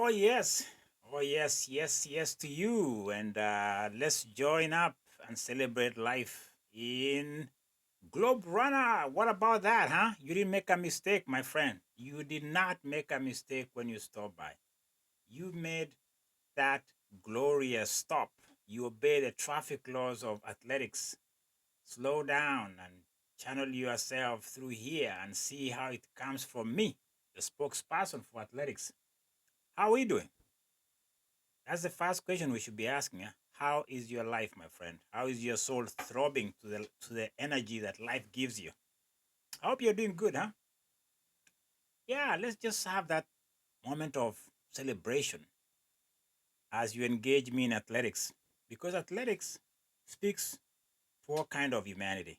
Oh, yes. Oh, yes, yes, yes to you. And let's join up and celebrate life in Globe Runner. What about that, huh? You didn't make a mistake, my friend. You did not make a mistake when you stopped by. You made that glorious stop. You obey the traffic laws of athletics. Slow down and channel yourself through here and see how it comes from me, the spokesperson for athletics. How are we doing? That's the first question we should be asking. Huh? How is your life, my friend? How is your soul throbbing to the energy that life gives you? I hope you're doing good, huh? Yeah, let's just have that moment of celebration as you engage me in athletics, because athletics speaks for all kind of humanity,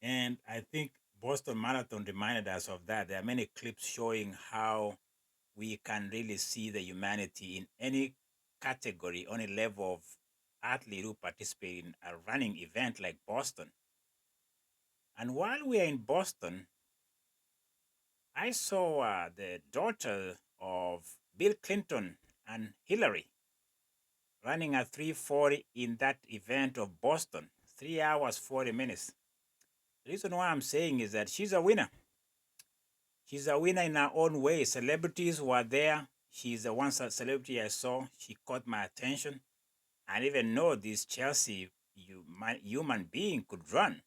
and I think Boston Marathon reminded us of that. There are many clips showing how we can really see the humanity in any category, on a level of athlete who participate in a running event like Boston. And while we are in Boston, I saw the daughter of Bill Clinton and Hillary running a 3:40 in that event of Boston, 3 hours 40 minutes. The reason why I'm saying is that she's a winner. She's a winner in her own way. Celebrities were there. She's the one celebrity I saw. She caught my attention. I didn't even know this Chelsea human being could run.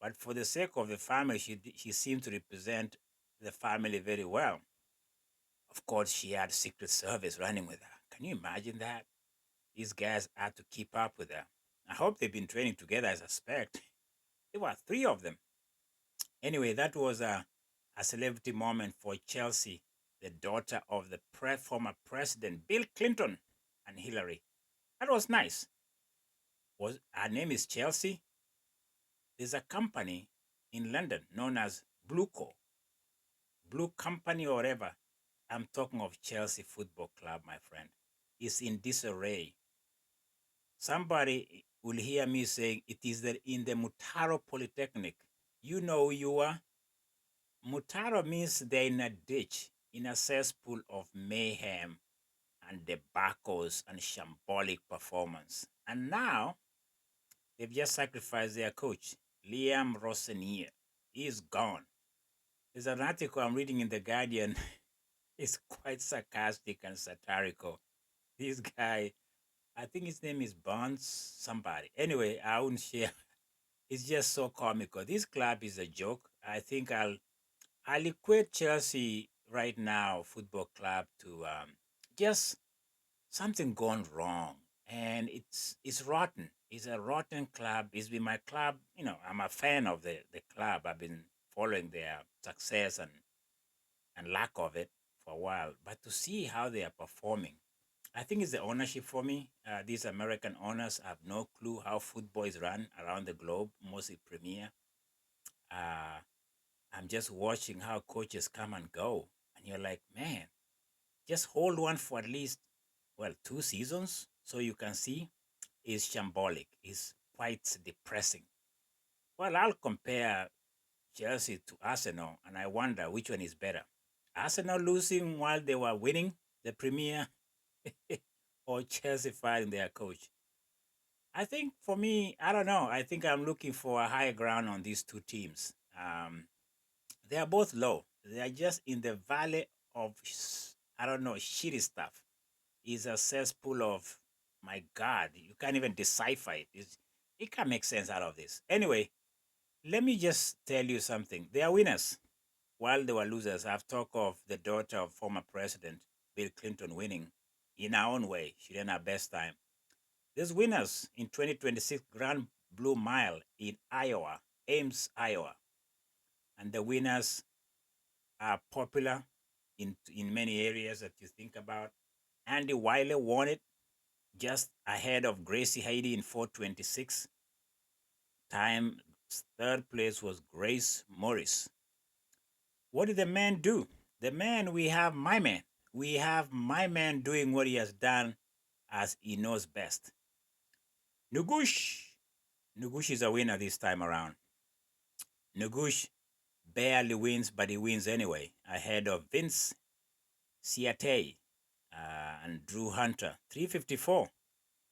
But for the sake of the family, she seemed to represent the family very well. Of course, she had Secret Service running with her. Can you imagine that? These guys had to keep up with her. I hope they've been training together, I suspect. There were three of them. Anyway, that was a celebrity moment for Chelsea, the daughter of the former president, Bill Clinton and Hillary. That was nice. Her name is Chelsea. There's a company in London known as Blue Company or whatever. I'm talking of Chelsea Football Club, my friend. It's in disarray. Somebody will hear me saying it is in the Mutaro Polytechnic. You know who you are. Mutaro means they're in a ditch, in a cesspool of mayhem and debacles and shambolic performance. And now they've just sacrificed their coach, Liam Rossinier. He's gone. There's an article I'm reading in The Guardian. It's quite sarcastic and satirical. This guy, I think his name is Bonds, somebody. Anyway, I wouldn't share. It's just so comical. This club is a joke. I think I'll equate Chelsea right now, football club, to just something gone wrong, and it's rotten. It's a rotten club. It's been my club. I'm a fan of the club. I've been following their success and lack of it for a while. But to see how they are performing, I think it's the ownership for me. These American owners have no clue how football is run around the globe, mostly Premier. Uh, I'm just watching how coaches come and go, and you're like, man, just hold one for at least, well, 2 seasons so you can see. Is shambolic, is quite depressing. Well, I'll compare Chelsea to Arsenal, and I wonder which one is better. Arsenal losing while they were winning the Premier, or Chelsea firing their coach. I think for me, I don't know. I think I'm looking for a high ground on these two teams. They are both low. They are just in the valley of, I don't know, shitty stuff. It's a cesspool of, my God, you can't even decipher it. It can't make sense out of this. Anyway, let me just tell you something. They are winners while they were losers. I've talked of the daughter of former President Bill Clinton winning in her own way. She didn't have best time. There's winners in 2026 Grand Blue Mile in Iowa, Ames, Iowa. And the winners are popular in many areas that you think about. Andy Wiley won it just ahead of Gracie Haiti in 4:26. Time third place was Grace Morris. What did the man do? The man, we have my man. We have my man doing what he has done as he knows best. Nugush. Nugush is a winner this time around. Nugush barely wins, but he wins anyway, ahead of Vince Siate, and Drew Hunter. 354.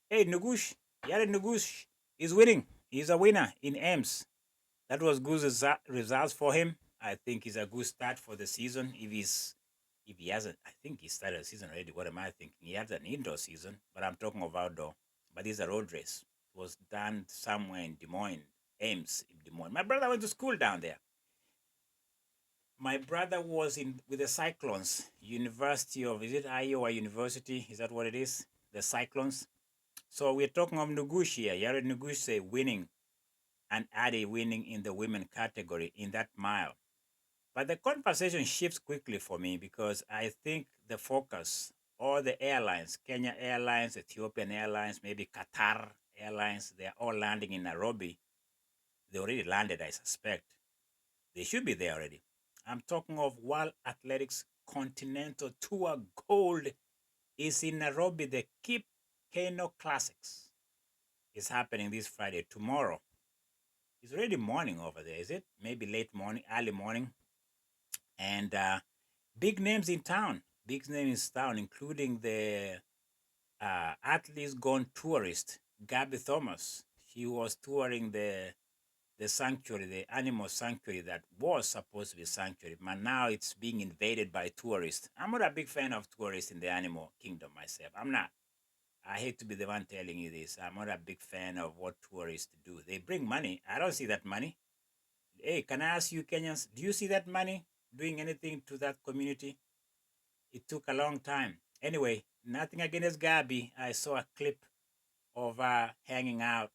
Hey, Nugush. Yare Nugush is winning. He's a winner in Ames. That was good results for him. I think it's a good start for the season. If he hasn't, I think he started the season already. What am I thinking? He has an indoor season, but I'm talking of outdoor. But it's a road race. It was done somewhere in Des Moines, Ames in Des Moines. My brother went to school down there. My brother was in with the Cyclones, University of, is it Iowa University? Is that what it is? The Cyclones. So we're talking of Nugush here. Yared Nugush winning and Adi winning in the women category in that mile. But the conversation shifts quickly for me because I think the focus, all the airlines, Kenya Airlines, Ethiopian Airlines, maybe Qatar Airlines, they're all landing in Nairobi. They already landed, I suspect. They should be there already. I'm talking of World Athletics Continental Tour Gold is in Nairobi. The Keino Classics is happening this Friday. Tomorrow. It's already morning over there, is it? Maybe late morning, early morning. And big names in town. Big names in town, including the athletes gone tourist, Gabby Thomas. She was touring the sanctuary, the animal sanctuary that was supposed to be sanctuary, but now it's being invaded by tourists. I'm not a big fan of tourists in the animal kingdom myself. I'm not. I hate to be the one telling you this. I'm not a big fan of what tourists do. They bring money. I don't see that money. Hey, can I ask you Kenyans, do you see that money doing anything to that community? It took a long time. Anyway, nothing against Gabby. I saw a clip of her hanging out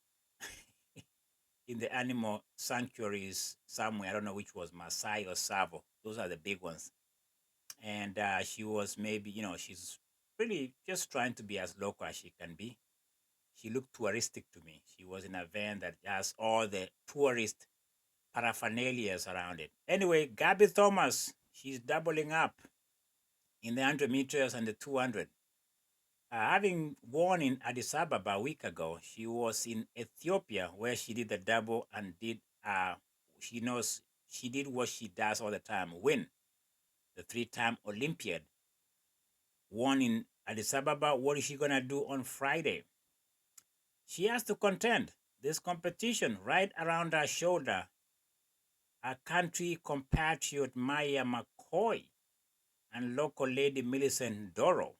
in the animal sanctuaries somewhere. I don't know which was Masai or Savo. Those are the big ones. And she was maybe, she's really just trying to be as local as she can be. She looked touristic to me. She was in a van that has all the tourist paraphernalia around it. Anyway, Gabby Thomas, she's doubling up in the 100 meters and the 200. Having won in Addis Ababa a week ago, she was in Ethiopia where she did the double and did, she did what she does all the time, win. The three-time Olympiad won in Addis Ababa. What is she going to do on Friday? She has to contend. There's competition right around her shoulder. Her country compatriot Maya McCoy and local lady Millicent Doro.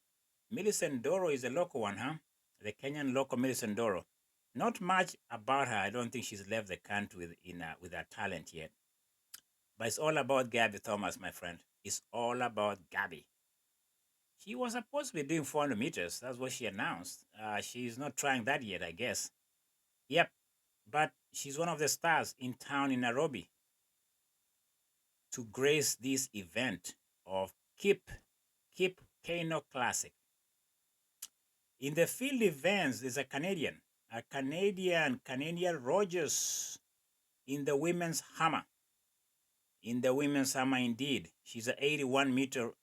Millicent Doro is a local one, huh? The Kenyan local Millicent Doro. Not much about her. I don't think she's left the country with her talent yet. But it's all about Gabby Thomas, my friend. It's all about Gabby. She was supposed to be doing 400 meters. That's what she announced. She's not trying that yet, I guess. Yep. But she's one of the stars in town in Nairobi to grace this event of Keep Keino Classic. In the field events, there's a Canadian RODGERS in the women's hammer. In the women's hammer, indeed. She's an 81-meter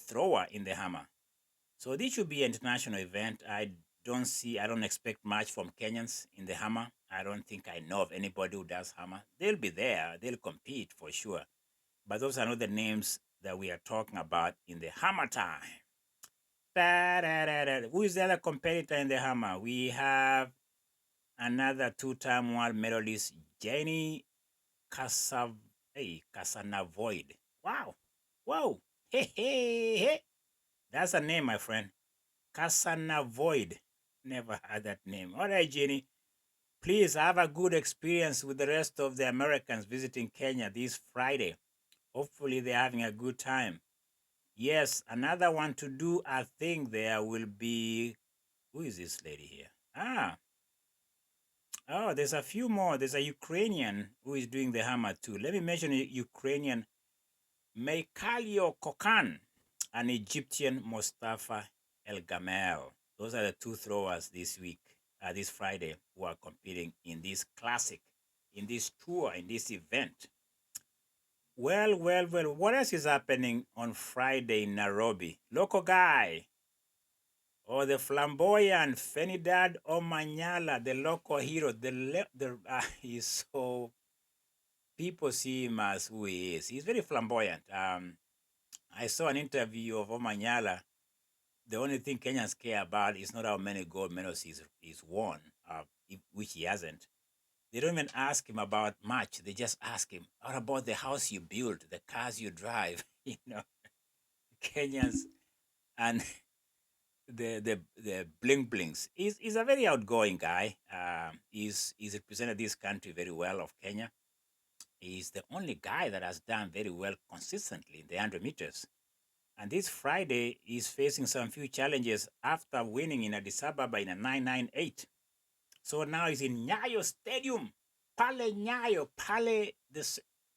thrower in the hammer. So this should be an international event. I don't expect much from Kenyans in the hammer. I don't think I know of anybody who does hammer. They'll be there. They'll compete for sure. But those are not the names that we are talking about in the hammer time. Who is the other competitor in the hammer? We have another two-time world medalist, Jenny Casanavoid. Wow. Whoa. Hey. That's a name, my friend. Casanavoid. Never had that name. All right, Jenny. Please have a good experience with the rest of the Americans visiting Kenya this Friday. Hopefully they're having a good time. Yes, another one to do a thing there will be, who is this lady here? Oh, there's a few more. There's a Ukrainian who is doing the hammer too. Let me mention Ukrainian Meikhalio Kokan and Egyptian Mustafa El Gamel. Those are the two throwers this week, this Friday, who are competing in this classic, in this tour, in this event. Well, what else is happening on Friday in Nairobi? Local guy, or the flamboyant Fenidad Omanyala, the local hero, he's so, people see him as who he is. He's very flamboyant. I saw an interview of Omanyala. The only thing Kenyans care about is not how many gold medals he's won, which he hasn't. They don't even ask him about much. They just ask him, "What about the house you built, the cars you drive?" Kenyans and the bling blings. He's a very outgoing guy. He's represented this country very well of Kenya. He's the only guy that has done very well consistently in the 100 meters. And this Friday, he's facing some few challenges after winning in Addis Ababa in a 998. So now he's in Nyayo Stadium. Pale Nyayo.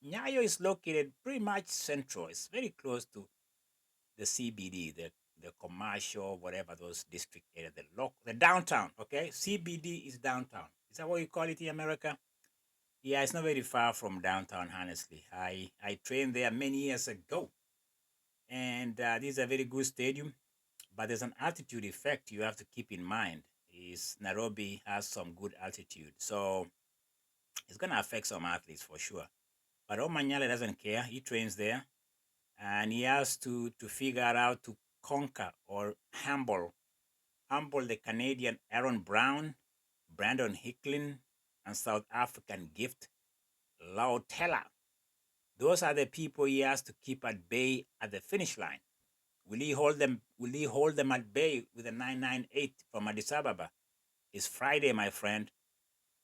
Nyayo is located pretty much central. It's very close to the CBD, the commercial, whatever those district area, the downtown. Okay, CBD is downtown. Is that what you call it in America? Yeah, it's not very far from downtown. Honestly, I trained there many years ago, and this is a very good stadium. But there's an altitude effect you have to keep in mind. Is Nairobi has some good altitude, so it's gonna affect some athletes for sure. But Omanyala doesn't care. He trains there, and he has to figure out to conquer or humble the Canadian Aaron Brown, Brandon Hicklin, and South African gift Lautella. Those are the people he has to keep at bay at the finish line. Will he hold them? Will he hold them at bay with a 998 from Addis Ababa? It's Friday, my friend.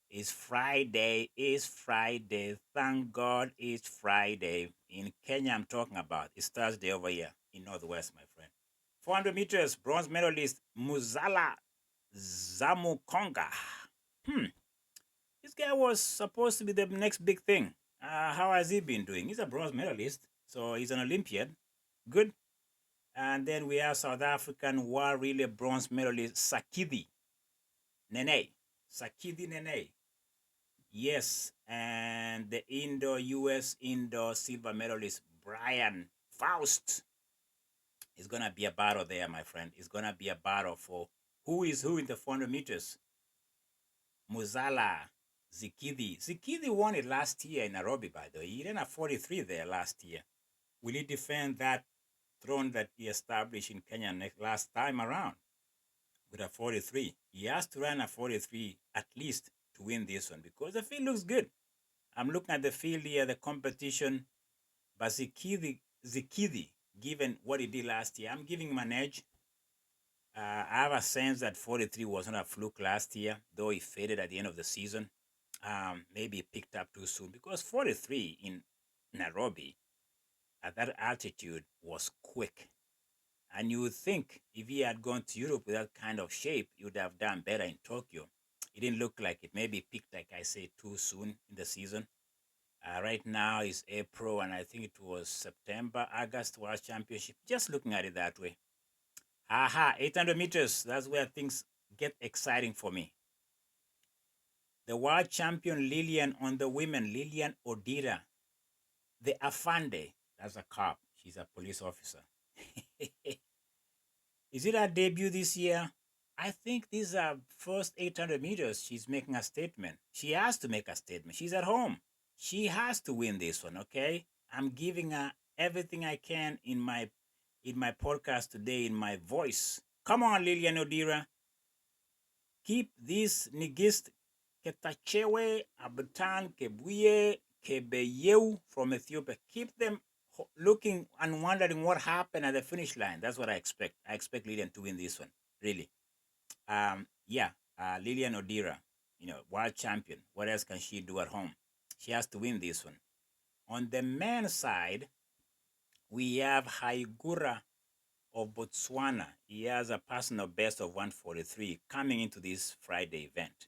It's Friday. It's Friday. Thank God it's Friday. In Kenya, I'm talking about. It's Thursday over here in Northwest, my friend. 400 meters, bronze medalist Muzala Zamukonga. Hmm. This guy was supposed to be the next big thing. How has he been doing? He's a bronze medalist, so he's an Olympian. Good. And then we have South African world relay bronze medalist Sakidi Nene. Sakidi Nene. Yes. And the US indoor silver medalist Brian Faust. It's going to be a battle there, my friend. It's going to be a battle for who is who in the 400 meters. Muzala Zikidi. Zikidi won it last year in Nairobi, by the way. He ran a 43 there last year. Will he defend that throne that he established in Kenya last time around with a 43? He has to run a 43 at least to win this one because the field looks good. I'm looking at the field here, the competition. But Zikidi, given what he did last year, I'm giving him an edge. I have a sense that 43 was not a fluke last year, though he faded at the end of the season. Maybe he picked up too soon because 43 in Nairobi at that altitude was quick. And you would think if he had gone to Europe with that kind of shape, he would have done better in Tokyo. It didn't look like it. Maybe he picked, like I say, too soon in the season. Right now is April, and I think it was September, August World Championship. Just looking at it that way. 800 meters. That's where things get exciting for me. The world champion Lillian on the women, Lillian Odira. The Afande, that's a cop. She's a police officer. Is it her debut this year? I think these are first 800 meters. She's making a statement. She has to make a statement. She's at home. She has to win this one, okay? I'm giving her everything I can in my podcast today in my voice. Come on, Lilian Odira. Keep this nigist Ketachewe, Abatan, Kebuye, Kebeyeu from Ethiopia. Keep them looking and wondering what happened at the finish line. That's what I expect. I expect Lilian to win this one, really. Lilian Odira, world champion. What else can she do at home? She has to win this one. On the men's side, we have Haigura of Botswana. He has a personal best of 143 coming into this Friday event.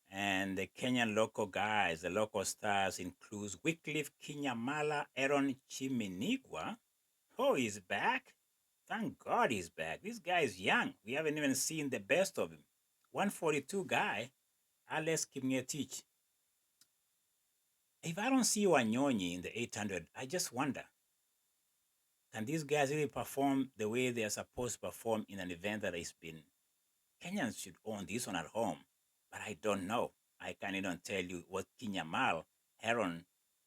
And the Kenyan local guys, the local stars includes Wycliffe Kinyamala, Aaron Chiminigwa. Oh, he's back. Thank God he's back. This guy is young. We haven't even seen the best of him. 142 guy, Alex Kimngetich. If I don't see Wanyonyi in the 800, I just wonder, can these guys really perform the way they are supposed to perform in an event that has been... Kenyans should own this one at home, but I don't know. I can't even tell you what Kinyamal, Heron,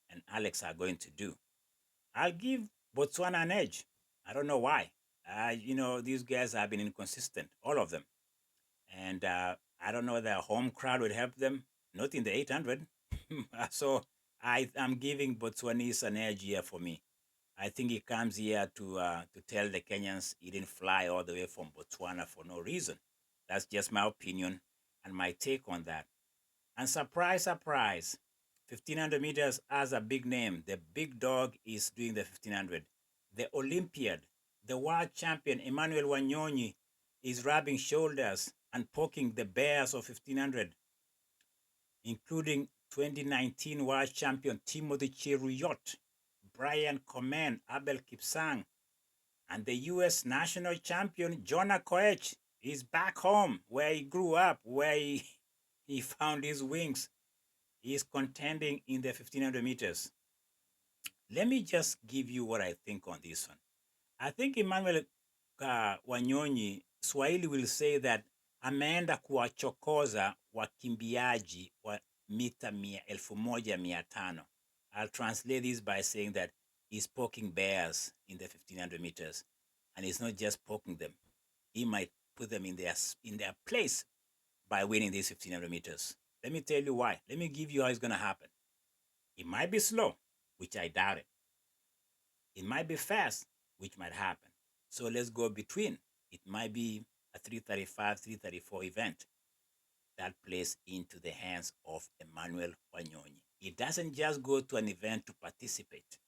and Alex are going to do. I'll give Botswana an edge. I don't know why. These guys have been inconsistent, all of them. And I don't know whether a home crowd would help them. Not in the 800. So I'm giving Botswanese an edge here for me. I think he comes here to tell the Kenyans he didn't fly all the way from Botswana for no reason. That's just my opinion and my take on that. And surprise, surprise, 1500 meters has a big name. The big dog is doing the 1500. The Olympiad, the world champion Emmanuel Wanyonyi is rubbing shoulders and poking the bears of 1500, including 2019 world champion Timothy Cheruiyot, Brian Komen, Abel Kipsang, and the U.S. national champion Jonah Koech is back home where he grew up, where he found his wings. He is contending in the 1500 meters. Let me just give you what I think on this one. I think Emmanuel Wanyonyi, Swahili will say that ameenda kuwachokoza wakimbiaji wa mita 1,500. I'll translate this by saying that he's poking bears in the 1500 meters. And he's not just poking them. He might put them in their place by winning these 1500 meters. Let me tell you why. Let me give you how it's going to happen. It might be slow, which I doubt it. It might be fast, which might happen. So let's go between. It might be a 335, 334 event that plays into the hands of Emmanuel Wanyonyi. He doesn't just go to an event to participate.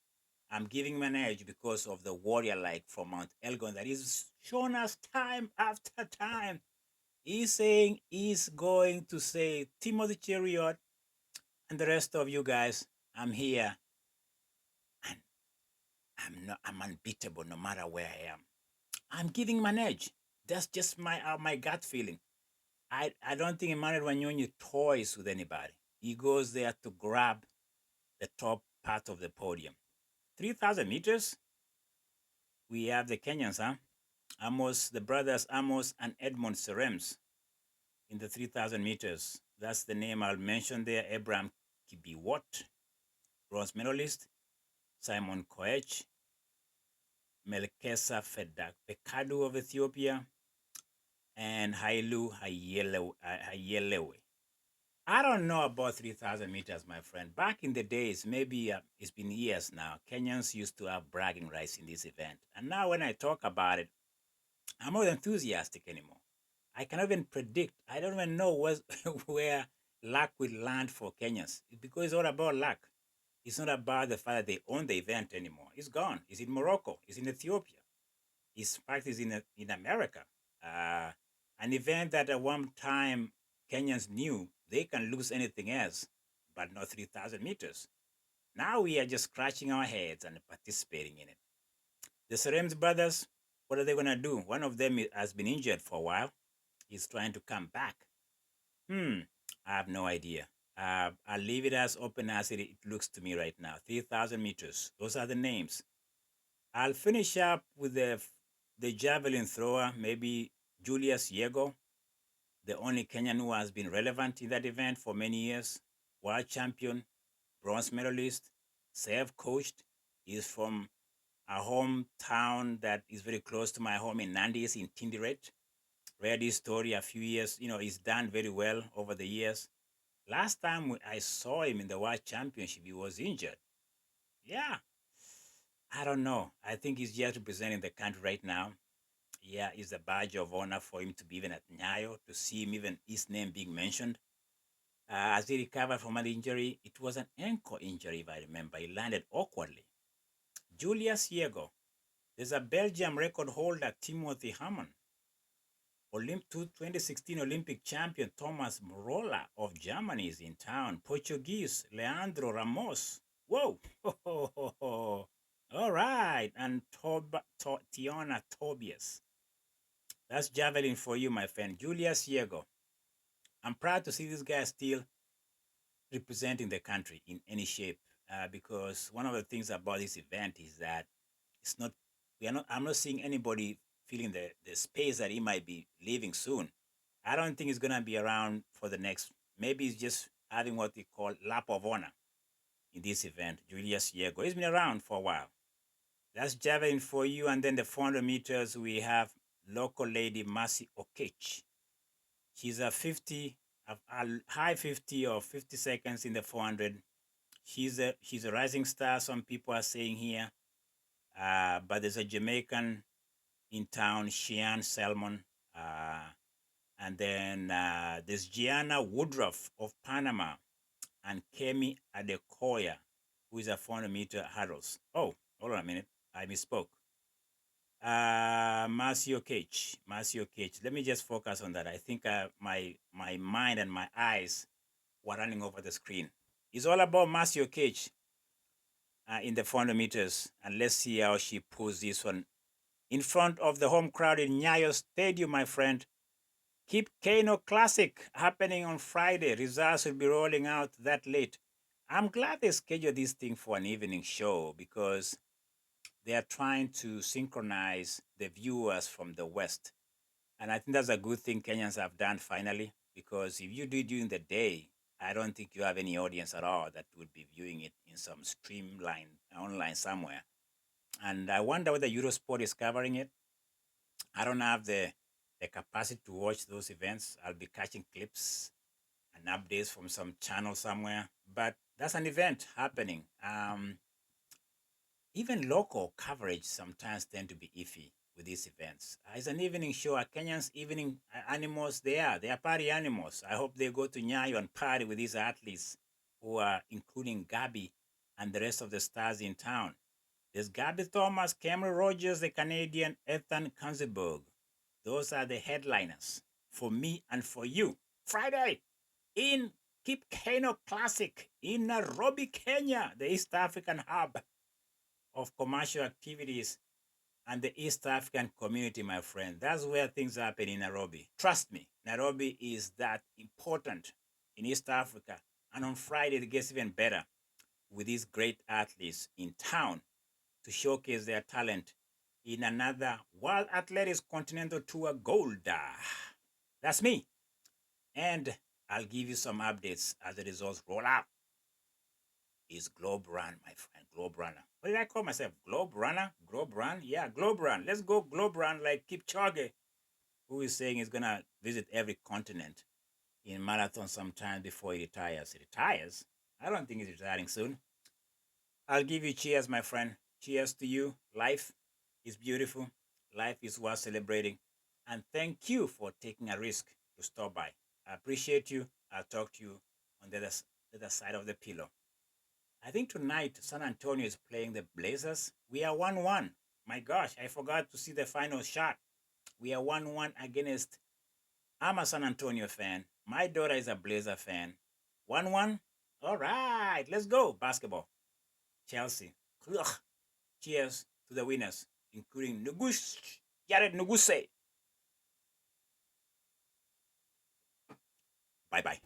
I'm giving him an edge because of the warrior-like from Mount Elgon that he's shown us time after time. He's saying he's going to say, Timothy Cheruiyot and the rest of you guys, I'm here. And I'm unbeatable no matter where I am. I'm giving him an edge. That's just my gut feeling. I don't think Emmanuel Wanyonyi toys with anybody. He goes there to grab the top part of the podium. 3,000 meters, we have the Kenyans, the brothers Amos and Edmond Serems in the 3,000 meters. That's the name I'll mention there. Abraham Kibiwot, bronze medalist. Simon Koech, Melkesa Fedak Pekadu of Ethiopia, and Hailu Hayelewe. I don't know about 3,000 meters, my friend. Back in the days, maybe it's been years now, Kenyans used to have bragging rights in this event. And now when I talk about it, I'm not enthusiastic anymore. I cannot even predict. I don't even know where luck will land for Kenyans because it's all about luck. It's not about the fact that they own the event anymore. It's gone. It's in Morocco. It's in Ethiopia. In fact, it's in America. An event that at one time Kenyans knew they can lose anything else, but not 3,000 meters. Now we are just scratching our heads and participating in it. The Serems brothers, what are they going to do? One of them has been injured for a while. He's trying to come back. I have no idea. I'll leave it as open as it looks to me right now. 3,000 meters. Those are the names. I'll finish up with the javelin thrower, maybe Julius Yego, the only Kenyan who has been relevant in that event for many years. World champion, bronze medalist, self-coached. He's from a hometown that is very close to my home in Nandis in Tindiret. Read his story a few years. He's done very well over the years. Last time I saw him in the World Championship, he was injured. Yeah. I don't know. I think he's just representing the country right now. Yeah, it's a badge of honor for him to be even at Nyayo, to see him even his name being mentioned. As he recovered from an injury, it was an ankle injury, if I remember. He landed awkwardly. Julius Yego. There's a Belgium record holder, Timothy Hamann. 2016 Olympic champion Thomas Morola of Germany is in town. Portuguese Leandro Ramos. Whoa. All right. And Tiana Tobias. That's javelin for you, my friend. Julius Yego. I'm proud to see this guy still representing the country in any shape, because one of the things about this event is that I'm not seeing anybody feeling the space that he might be leaving soon. I don't think he's going to be around for the next, maybe he's just having what they call lap of honor in this event. Julius Yego, he's been around for a while. That's javelin for you. And then the 400 meters, we have local lady Mercy Okech. She's a 50, a high 50 or 50 seconds in the 400. She's a rising star, some people are saying here. But there's a Jamaican in town, Shean Salmon. And then there's Gianna Woodruff of Panama and Kemi Adekoya, who is a 400-meter hurdles. Oh, hold on a minute. I misspoke. Marcio Cage. Let me just focus on that. I think my mind and my eyes were running over the screen. It's all about Marcio Cage in the 400 meters. And let's see how she pulls this one in front of the home crowd in Nyayo Stadium, my friend. Keep Keino Classic happening on Friday. Results will be rolling out that late. I'm glad they scheduled this thing for an evening show because they are trying to synchronize the viewers from the West. And I think that's a good thing Kenyans have done finally, because if you do it during the day, I don't think you have any audience at all that would be viewing it in some streamline online somewhere. And I wonder whether Eurosport is covering it. I don't have the capacity to watch those events. I'll be catching clips and updates from some channel somewhere. But that's an event happening. Even local coverage sometimes tend to be iffy with these events. It's an evening show. Kenyans evening animals, they are party animals. I hope they go to Nyayo and party with these athletes who are including GABBY and the rest of the stars in town. There's Gabby Thomas, CAMRYN RODGERS, the Canadian, Ethan KATZBERG. Those are the headliners for me and for you. Friday in Keep Keino Classic in Nairobi, Kenya, the East African hub of commercial activities and the East African community, my friend. That's where things happen in Nairobi. Trust me, Nairobi is that important in East Africa. And on Friday, it gets even better with these great athletes in town to showcase their talent in another World Athletics Continental Tour Gold. That's me. And I'll give you some updates as the results roll out. It's Globe Run, my friend. Globe Runner. What did I call myself? Globe Runner? Globe Run? Yeah, Globe Run. Let's go Globe Run like Kipchoge, who is saying he's going to visit every continent in marathon sometime before he retires. He retires? I don't think he's retiring soon. I'll give you cheers, my friend. Cheers to you. Life is beautiful. Life is worth celebrating. And thank you for taking a risk to stop by. I appreciate you. I'll talk to you on the other side of the pillow. I think tonight San Antonio is playing the Blazers. We are 1-1. My gosh, I forgot to see the final shot. We are 1-1 against. I'm a San Antonio fan. My daughter is a Blazer fan. 1-1. All right, let's go. Basketball. Chelsea. Ugh. Cheers to the winners, including Jared Nuguse. Bye-bye.